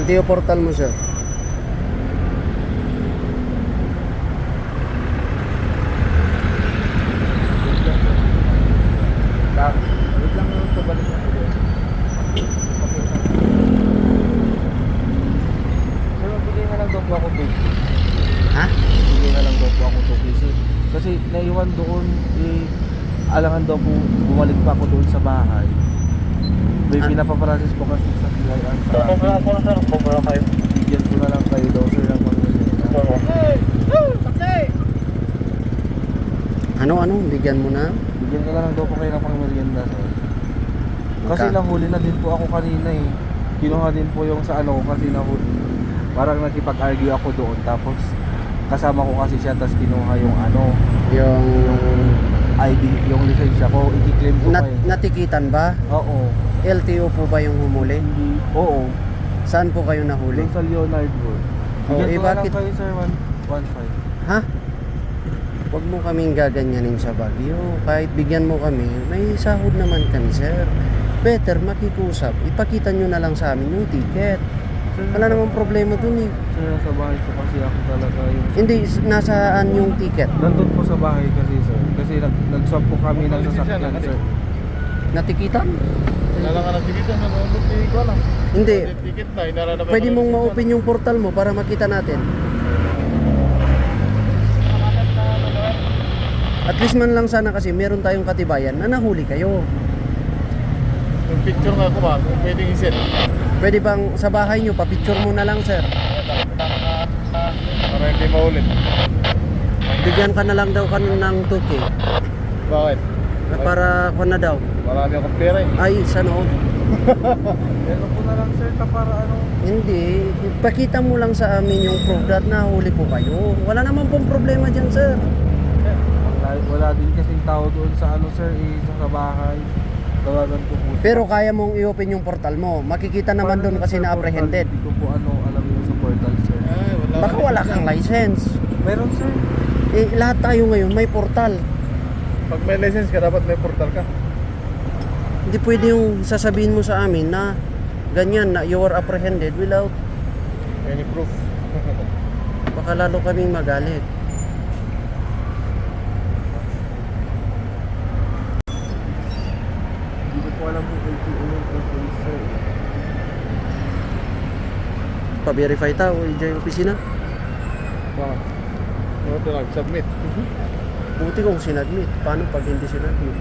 LTO portal mo, sir. Wait lang naman po, balik na po doon. Sir, magbigay na lang daw po ako 2. Ha? Magbigay na lang daw po ako 2 pesos. Kasi naiwan doon, alangan daw po, bumalik pa ako doon sa bahay. May pinapaprocess po kasi sa PIR sa Bumaba ako sir, bumaba kayo. bigyan ko na lang kayo daw sir ng Ano? Bigyan mo na? bigyan ko na lang daw po kayo ng pangmerienda sir. Kasi nahuli na din po ako kanina eh. Kinuha din po yung sa ano kasi nahuli. Parang nakipag-argue ako doon tapos kasama ko kasi siya tapos kinuha yung ano, Yung ID, yung lisensya ko, i-claim ko pa eh. natikitan ba? Oo. LTO po ba yung humuli? Hindi. Oo. Saan po kayo nahuli? Doon sa Leonard Road. Oh, Bigyan ko na lang bakit? kayo sir 1.5. Ha? Huwag mo kaming gaganyanin sa Baguio. Kahit bigyan mo kami, may sahod naman kami, sir. Better makikusap. Ipakita nyo na lang sa amin yung ticket. Wala namang problema dun eh. Sir, sa bahay ko kasi ako talaga yung... Hindi, nasaan yung ticket? Nandun po sa bahay kasi sir. Kasi nag-swap po kami ng sasakyan sir. Natikitan? Wala ka ng ticket na nanonood, hindi ko alam. Hindi. Ticket na, inara na Pwede mong ma-open yung portal mo para makita natin. At least man lang sana kasi meron tayong katibayan na nahuli kayo. Yung picture nga ko ba, kung pwedeng i-send. Pwede bang sa bahay nyo, pa-picture mo na lang, sir? Para hindi maulit. Bigyan ka na lang daw ng 2K. Bakit? Para ko na daw. Marami akong pera eh. Ay, sa noob. Meron po na lang sir para ano. Hindi. Ipakita mo lang sa amin yung proof that nahuli po kayo. Wala naman pong problema dyan, sir. Wala din kasing tao doon sa ano sir, sa bahay. Tawagan ko po. Pero kaya mong i-open yung portal mo. Makikita naman doon kasi na-apprehended. Hindi ko po alam yung sa portal sir. Ay, wala. Baka wala kang license. Meron sir. Eh, lahat tayo ngayon may portal. Pag may license ka, dapat may portal ka. Hindi pwede yung sasabihin mo sa amin na ganyan na you are apprehended without Any proof. baka lalo kaming magalit. Hindi ko po alam kung LTO yung police sir. Pa-verify tao, i-join opisina. Bakit? Ano ito nag-submit? Buti kung sinadmit. Paano pag hindi sinadmit?